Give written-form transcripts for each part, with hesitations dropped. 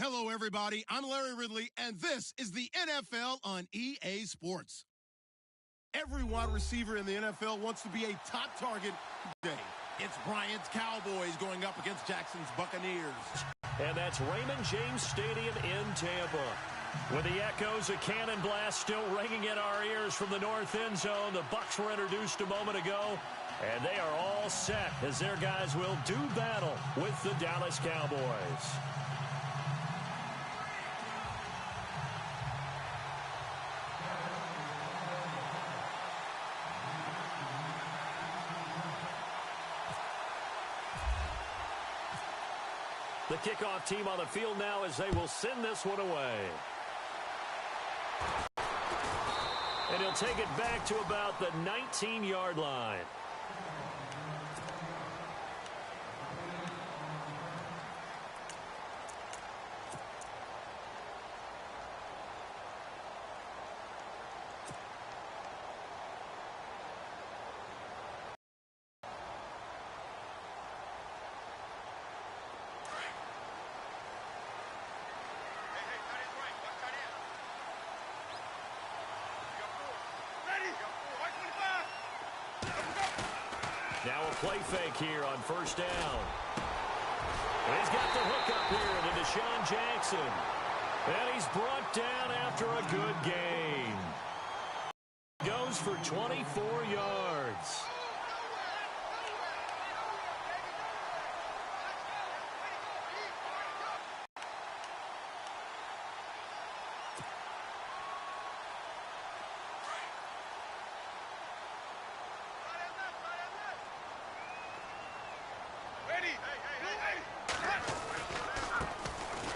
Hello, everybody. I'm Larry Ridley, and this is the NFL on EA Sports. Every wide receiver in the NFL wants to be a top target today. It's Bryant's Cowboys going up against Jackson's Buccaneers. And that's Raymond James Stadium in Tampa. With the echoes of cannon blast still ringing in our ears from the north end zone, the Bucs were introduced a moment ago, and they are all set as their guys will do battle with the Dallas Cowboys. The kickoff team on the field now as they will send this one away. And he'll take it back to about the 19-yard line. Now a play fake here on first down. And he's got the hook up here to Deshaun Jackson. And he's brought down after a good gain. Goes for 24 yards.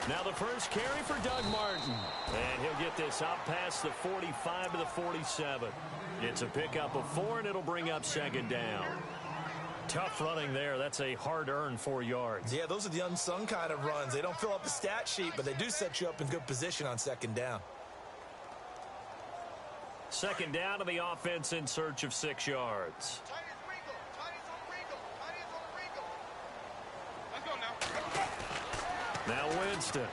Now the first carry for Doug Martin. And he'll get this out past the 45 to the 47. It's a pickup of 4, and it'll bring up second down. Tough running there. That's a hard-earned 4 yards. Yeah, those are the unsung kind of runs. They don't fill up a stat sheet, but they do set you up in good position on second down. Second down to the offense in search of 6 yards. Now Winston.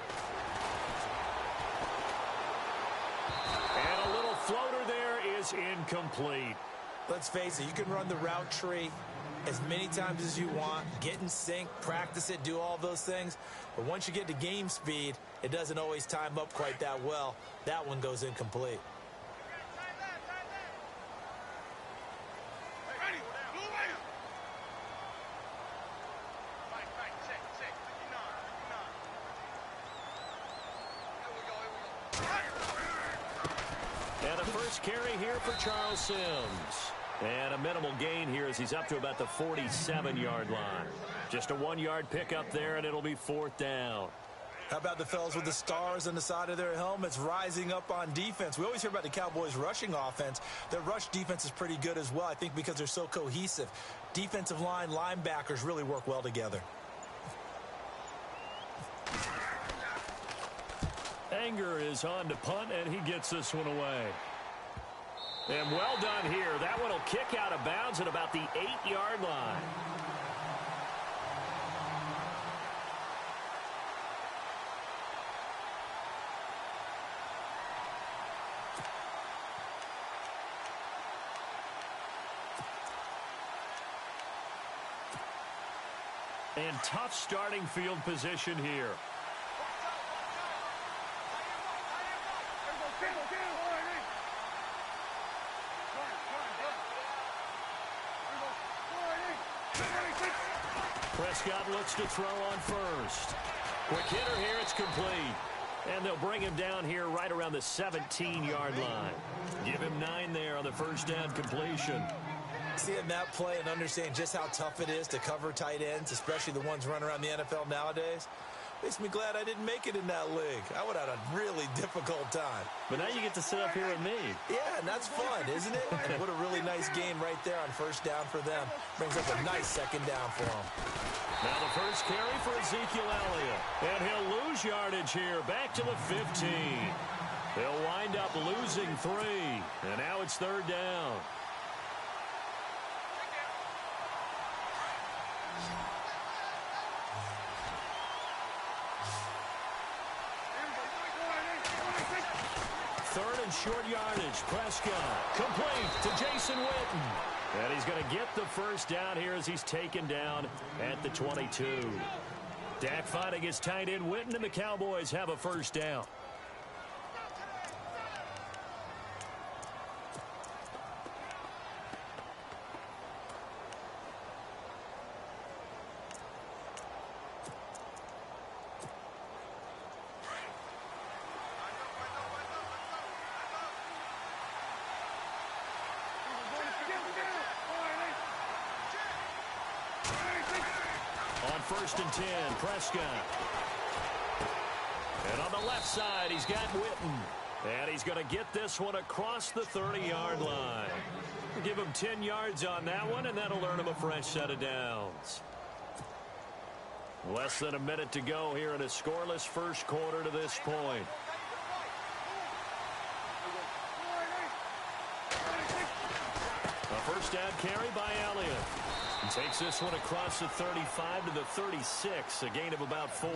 And a little floater there is incomplete. Let's face it, you can run the route tree as many times as you want, get in sync, practice it, do all those things. But once you get to game speed, it doesn't always time up quite that well. That one goes incomplete. Carry here for Charles Sims. And a minimal gain here as he's up to about the 47-yard line. Just a 1-yard pickup there, and it'll be fourth down. How about the fellas with the stars on the side of their helmets rising up on defense? We always hear about the Cowboys' rushing offense. Their rush defense is pretty good as well, I think, because they're so cohesive. Defensive line, linebackers really work well together. Anger is on to punt, and he gets this one away. And well done here. That one will kick out of bounds at about the 8-yard line. And tough starting field position here. Prescott looks to throw on first. Quick hitter here, it's complete. And they'll bring him down here right around the 17-yard line. Give him 9 there on the first down completion. Seeing that play and understanding just how tough it is to cover tight ends, especially the ones running around the NFL nowadays, makes me glad I didn't make it in that league. I would have had a really difficult time. But now you get to sit up here with me. Yeah, and that's fun, isn't it? And what a really nice game right there on first down for them. Brings up a nice second down for them. Now the first carry for Ezekiel Elliott. And he'll lose yardage here, back to the 15. They'll wind up losing 3. And now it's third down. third and short yardage. Prescott complete to Jason Witten. And he's going to get the first down here as he's taken down at the 22. Dak finding his tight end Witten, and the Cowboys have a first down. First and 10, Prescott. And on the left side, he's got Witten. And he's going to get this one across the 30-yard line. Give him 10 yards on that one, and that'll earn him a fresh set of downs. Less than a minute to go here in a scoreless first quarter to this point. A first down carry by Elliott. He takes this one across the 35 to the 36, a gain of about 4.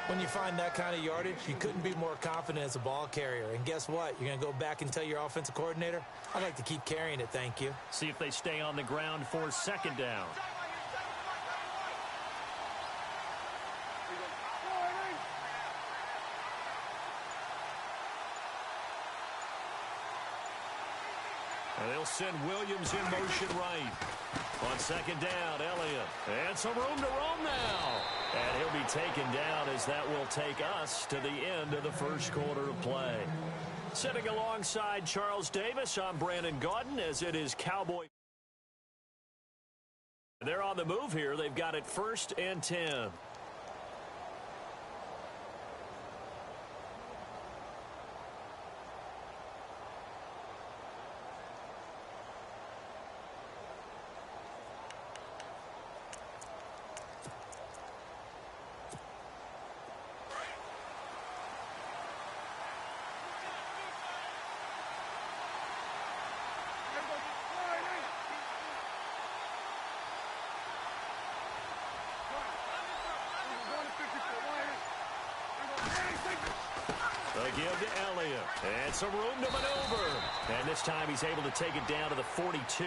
When you find that kind of yardage, you couldn't be more confident as a ball carrier. And guess what? You're going to go back and tell your offensive coordinator, I'd like to keep carrying it, thank you. See if they stay on the ground for second down. And they'll send Williams in motion right. On second down, Elliott. And some room to roam now. And he'll be taken down as that will take us to the end of the first quarter of play. Sitting alongside Charles Davis, I'm Brandon Gaudin as it is Cowboy. They're on the move here. They've got it 1st and 10. They give to Elliott. And some room to maneuver. And this time he's able to take it down to the 42.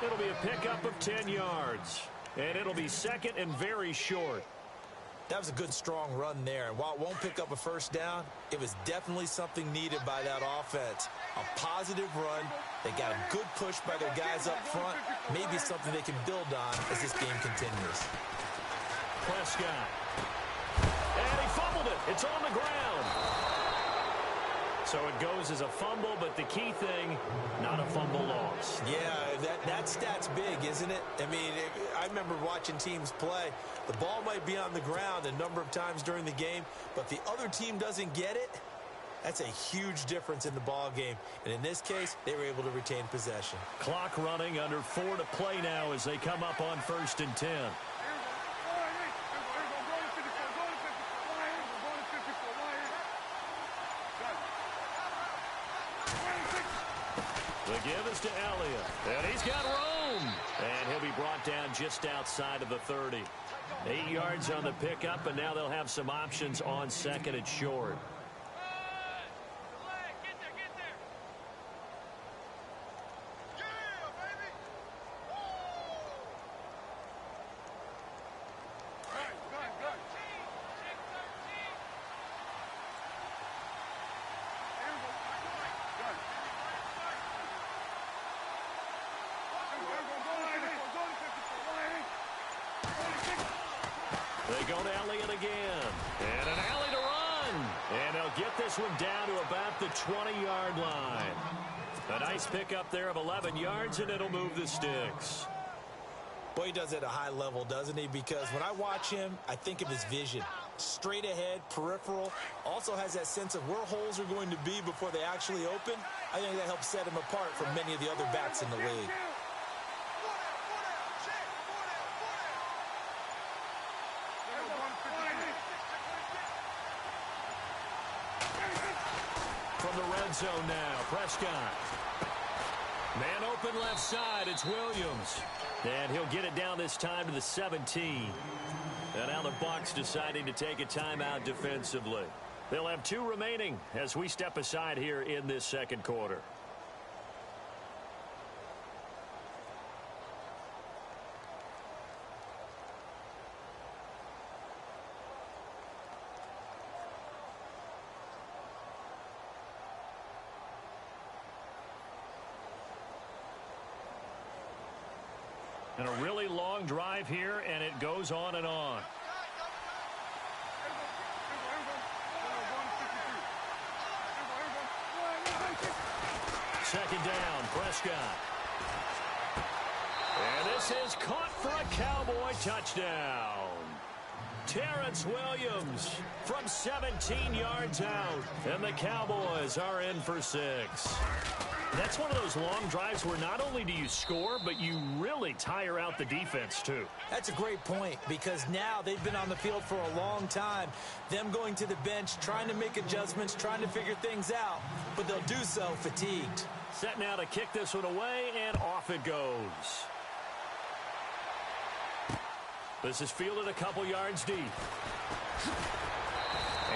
It'll be a pickup of 10 yards. And it'll be second and very short. That was a good, strong run there. And while it won't pick up a first down, it was definitely something needed by that offense. A positive run. They got a good push by their guys up front. Maybe something they can build on as this game continues. Prescott. And he fumbled it. It's on the ground. So it goes as a fumble, but the key thing, not a fumble loss. Yeah, that stat's big, isn't it? I mean, I remember watching teams play. The ball might be on the ground a number of times during the game, but the other team doesn't get it. That's a huge difference in the ball game. And in this case, they were able to retain possession. Clock running, under 4 to play now as they come up on 1st and 10. The give is to Elliott. And he's got room. And he'll be brought down just outside of the 30. 8 yards on the pickup, and now they'll have some options on second and short. They go to Elliott again. And an alley to run. And they'll get this one down to about the 20-yard line. A nice pickup there of 11 yards, and it'll move the sticks. Boy, he does it at a high level, doesn't he? Because when I watch him, I think of his vision. Straight ahead, peripheral. Also has that sense of where holes are going to be before they actually open. I think that helps set him apart from many of the other backs in the league. From the red zone now, Prescott. Man open left side, it's Williams. And he'll get it down this time to the 17. And now the Bucs deciding to take a timeout defensively. They'll have 2 remaining as we step aside here in this second quarter. And a really long drive here, and it goes on and on. Second down, Prescott. And this is caught for a Cowboy touchdown. Terrence Williams from 17 yards out. And the Cowboys are in for 6. That's one of those long drives where not only do you score, but you really tire out the defense, too. That's a great point, because now they've been on the field for a long time. Them going to the bench, trying to make adjustments, trying to figure things out, but they'll do so fatigued. Set now to kick this one away, and off it goes. This is fielded a couple yards deep.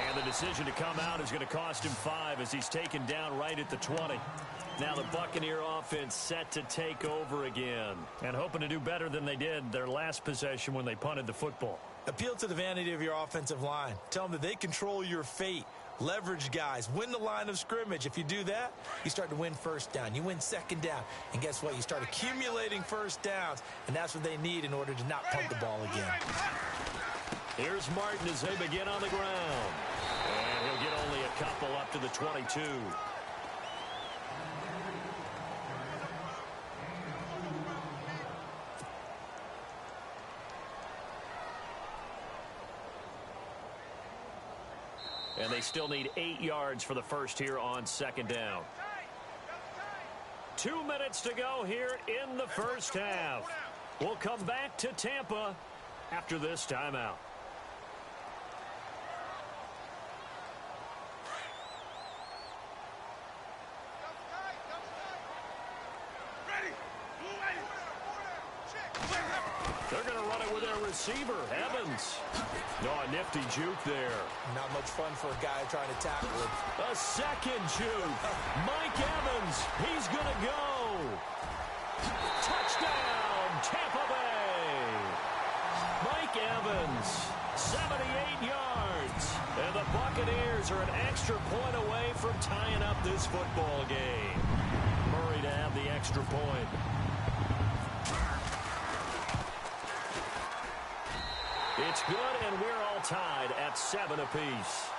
And the decision to come out is going to cost him 5 as he's taken down right at the 20. Now the Buccaneer offense set to take over again and hoping to do better than they did their last possession when they punted the football. Appeal to the vanity of your offensive line. Tell them that they control your fate. Leverage guys. Win the line of scrimmage. If you do that, you start to win first down. You win second down. And guess what? You start accumulating first downs. And that's what they need in order to not punt the ball again. Here's Martin as they begin on the ground. And he'll get only a couple up to the 22. And they still need 8 yards for the first here on second down. 2 minutes to go here in the first half. We'll come back to Tampa after this timeout. They're going to run it with their receiver, Evans. No, a nifty juke there. Not much fun for a guy trying to tackle it. A second juke. Mike Evans, he's going to go. Touchdown, Tampa Bay. Mike Evans, 78 yards. And the Buccaneers are an extra point away from tying up this football game. Murray to have the extra point. It's good, and we're all tied at 7 apiece.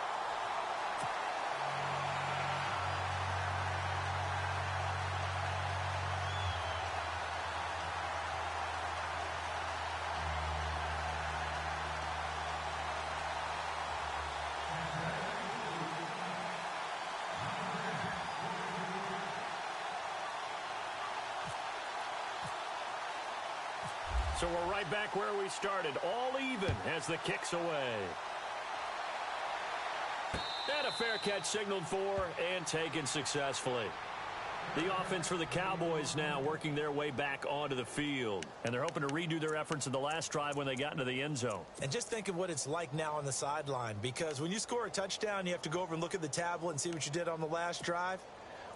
So we're right back where we started, all even as the kick's away. And a fair catch signaled for and taken successfully. The offense for the Cowboys now working their way back onto the field. And they're hoping to redo their efforts in the last drive when they got into the end zone. And just think of what it's like now on the sideline, because when you score a touchdown, you have to go over and look at the tablet and see what you did on the last drive.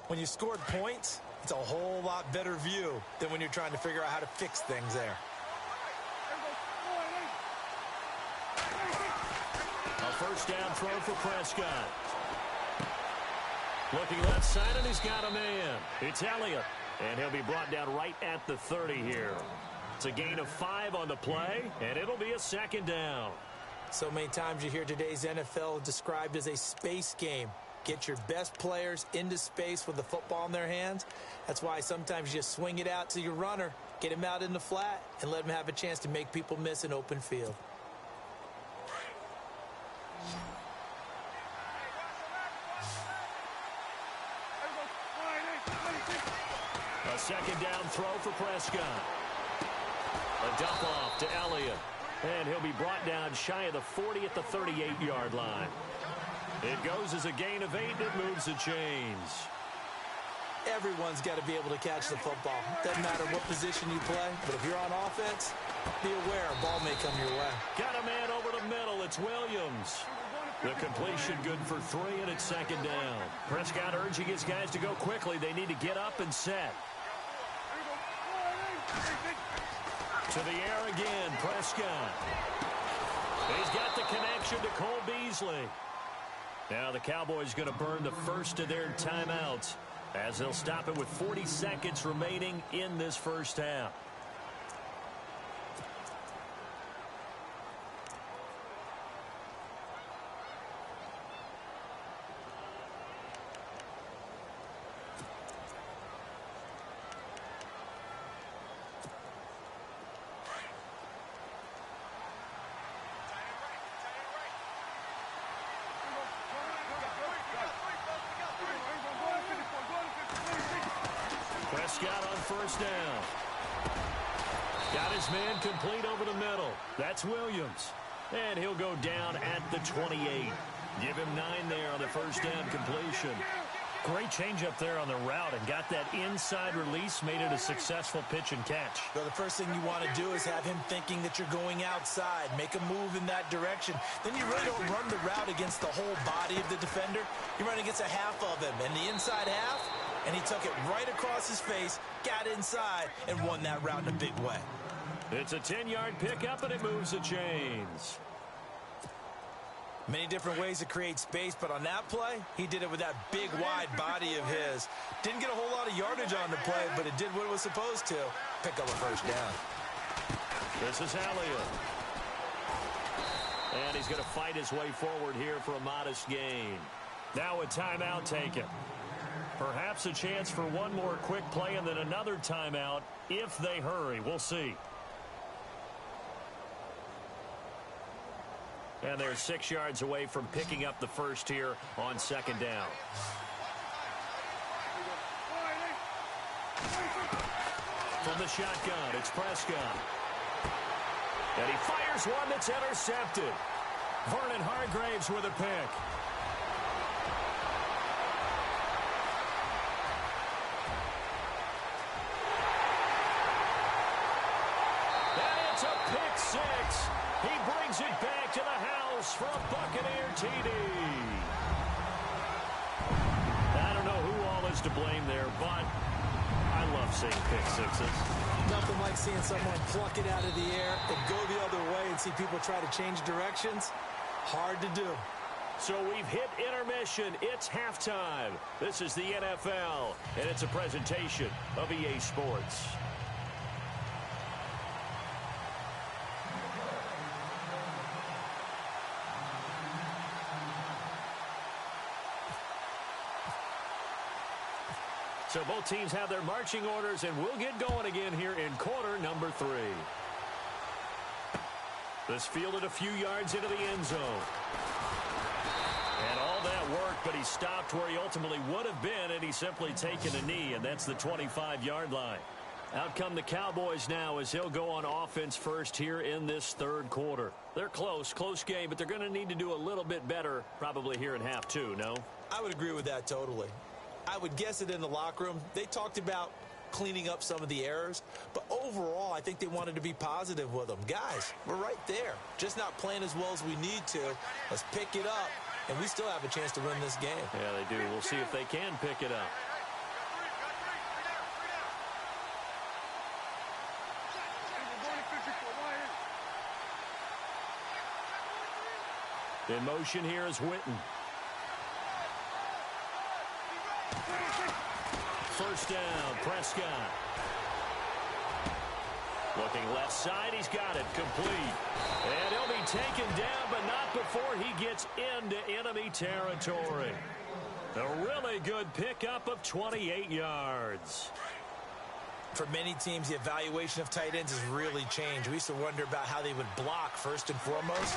When you scored points, it's a whole lot better view than when you're trying to figure out how to fix things there. First down throw for Prescott. Looking left side, and he's got a man. It's Elliott, and he'll be brought down right at the 30 here. It's a gain of 5 on the play, and it'll be a second down. So many times you hear today's NFL described as a space game. Get your best players into space with the football in their hands. That's why sometimes you just swing it out to your runner, get him out in the flat, and let him have a chance to make people miss an open field. A second down throw for Prescott. A dump off to Elliott. And he'll be brought down shy of the 40 at the 38-yard line. It goes as a gain of 8, and it moves the chains. Everyone's got to be able to catch the football. Doesn't matter what position you play, but if you're on offense, be aware a ball may come your way. Got a man over the middle. It's Williams. The completion good for 3, and it's second down. Prescott urging his guys to go quickly. They need to get up and set. To the air again, Prescott. He's got the connection to Cole Beasley. Now the Cowboys going to burn the first of their timeouts as they'll stop it with 40 seconds remaining in this first half. Prescott on first down. Got his man complete over the middle. That's Williams. And he'll go down at the 28. Give him 9 there on the first down completion. Great change up there on the route and got that inside release, made it a successful pitch and catch. Well, the first thing you want to do is have him thinking that you're going outside, make a move in that direction. Then you really don't run the route against the whole body of the defender. You run against a half of him, and the inside half, and he took it right across his face, got inside, and won that route in a big way. It's a 10-yard pickup, and it moves the chains. Many different ways to create space, but on that play, he did it with that big, wide body of his. Didn't get a whole lot of yardage on the play, but it did what it was supposed to. Pick up a first down. This is Elliott. And he's going to fight his way forward here for a modest gain. Now a timeout taken. Perhaps a chance for one more quick play and then another timeout if they hurry. We'll see. And they're 6 yards away from picking up the first here on second down. From the shotgun, it's Prescott. And he fires one that's intercepted. Vernon Hargreaves with a pick. A pick six. He brings it back to the house for a Buccaneer TD. I don't know who all is to blame there, but I love seeing pick sixes. Nothing like seeing someone pluck it out of the air and go the other way and see people try to change directions. Hard to do. So we've hit intermission. It's halftime. This is the NFL, and it's a presentation of EA Sports. So both teams have their marching orders, and we'll get going again here in quarter number 3. This fielded a few yards into the end zone. And all that work, but he stopped where he ultimately would have been, and he's simply taken a knee, and that's the 25-yard line. Out come the Cowboys now as he'll go on offense first here in this third quarter. They're close game, but they're going to need to do a little bit better probably here in half 2, no? I would agree with that totally. I would guess it in the locker room. They talked about cleaning up some of the errors, but overall, I think they wanted to be positive with them. Guys, we're right there. Just not playing as well as we need to. Let's pick it up, and we still have a chance to win this game. Yeah, they do. We'll see if they can pick it up. In motion here is Witten. First down, Prescott. Looking left side, he's got it, complete. And he'll be taken down, but not before he gets into enemy territory. A really good pickup of 28 yards. For many teams, the evaluation of tight ends has really changed. We used to wonder about how they would block first and foremost.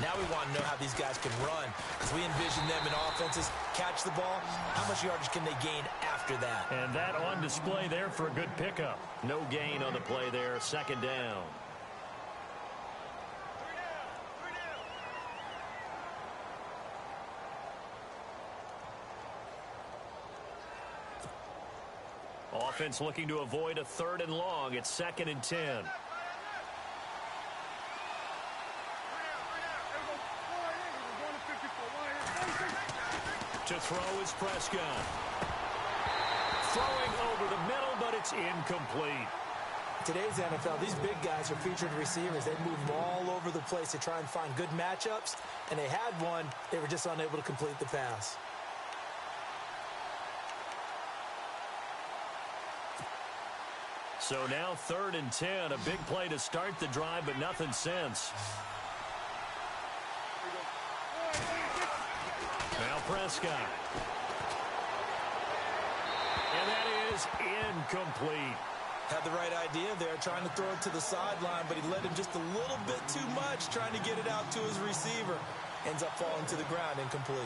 Now we want to know how these guys can run, because we envision them in offenses catch the ball. How much yardage can they gain after that? And that on display there for a good pickup. No gain on the play there, second down. Offense looking to avoid a 3rd and long. It's 2nd and 10. To throw is Prescott. Throwing over the middle, but it's incomplete. Today's NFL, these big guys are featured receivers. They move them all over the place to try and find good matchups, and they had one. They were just unable to complete the pass. So now 3rd and 10, a big play to start the drive, but nothing since. Now Prescott. And that is incomplete. Had the right idea there, trying to throw it to the sideline, but he led him just a little bit too much, trying to get it out to his receiver. Ends up falling to the ground, incomplete.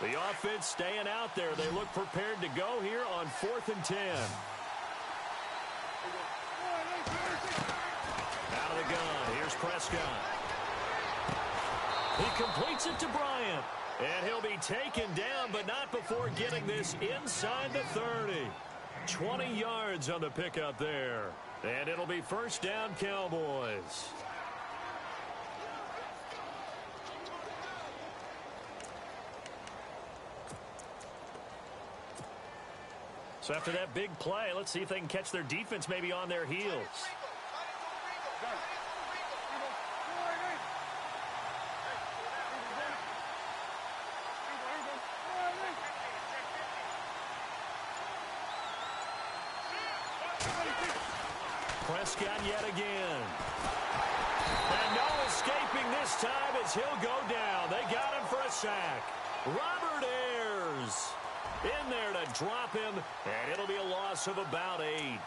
The offense staying out there. They look prepared to go here on 4th and 10. Out of the gun. Here's Prescott. He completes it to Bryant. And he'll be taken down, but not before getting this inside the 30. 20 yards on the pickup there. And it'll be 1st down, Cowboys. So after that big play, let's see if they can catch their defense maybe on their heels. Prescott yet again. And no escaping this time as he'll go down. They got him for a sack. Robert Ayers in there to drop him, and it'll be a loss of about 8.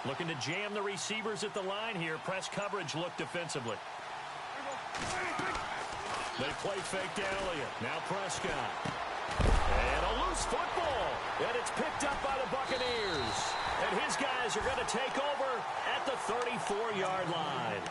Looking to jam the receivers at the line here. Press coverage look defensively. They play fake to Elliott. Now Prescott. And a loose football. And it's picked up by the Buccaneers. And his guys are going to take over at the 34-yard line.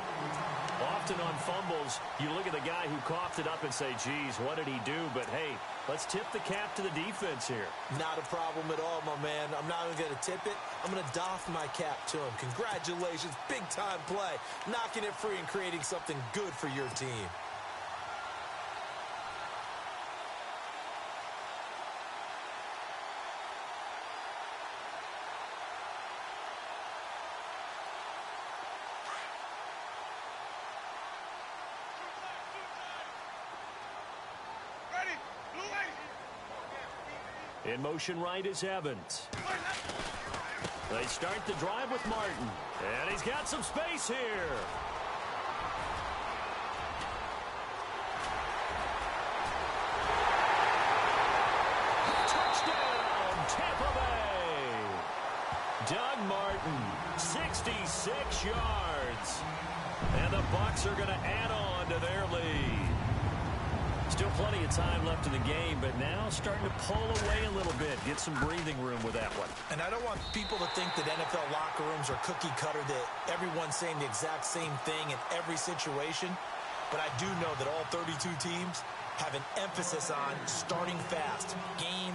Often on fumbles, you look at the guy who coughed it up and say, geez, what did he do? But, hey, let's tip the cap to the defense here. Not a problem at all, my man. I'm not even going to tip it. I'm going to doff my cap to him. Congratulations. Big-time play. Knocking it free and creating something good for your team. In motion right is Evans. They start the drive with Martin. And he's got some space here. Touchdown, Tampa Bay. Doug Martin, 66 yards. And the Bucs are going to add on to their lead. Still plenty of time left in the game, but now starting to pull away a little bit. Get some breathing room with that one. And I don't want people to think that NFL locker rooms are cookie cutter, that everyone's saying the exact same thing in every situation. But I do know that all 32 teams have an emphasis on starting fast. Game,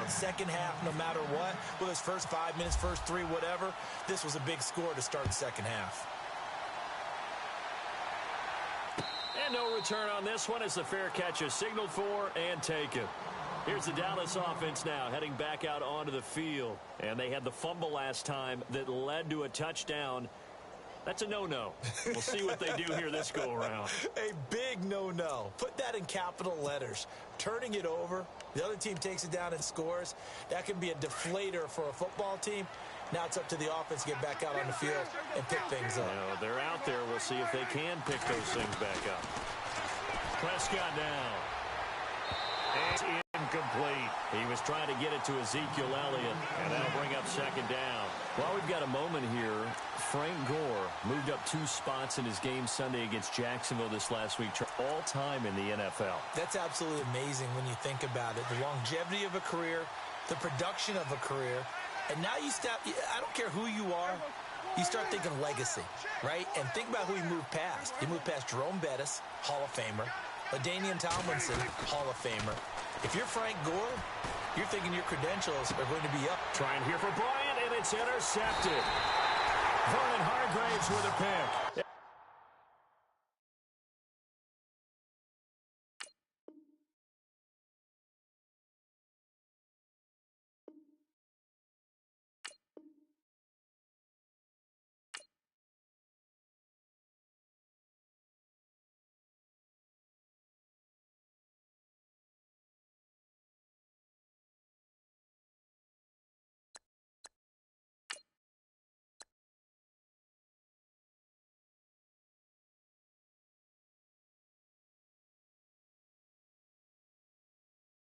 second half, no matter what. Whether it's first 5 minutes, first 3, whatever. This was a big score to start the second half. No return on this one as the fair catch is signaled for and taken. Here's the Dallas offense now heading back out onto the field. And they had the fumble last time that led to a touchdown. That's a no-no. We'll see what they do here this go-around. A big no-no. Put that in capital letters. Turning it over, the other team takes it down and scores. That can be a deflator for a football team. Now it's up to the offense to get back out on the field and pick things up. You know, they're out there. We'll see if they can pick those things back up. Prescott now. And incomplete. He was trying to get it to Ezekiel Elliott, and that'll bring up second down. While we've got a moment here, Frank Gore moved up 2 spots in his game Sunday against Jacksonville this last week, all-time in the NFL. That's absolutely amazing when you think about it. The longevity of a career, the production of a career, and now you stop. I don't care who you are. You start thinking legacy, right? And think about who he moved past. He moved past Jerome Bettis, Hall of Famer, LaDainian Tomlinson, Hall of Famer. If you're Frank Gore, you're thinking your credentials are going to be up. Trying here for Bryant, and it's intercepted. Vernon Hargraves with a pick.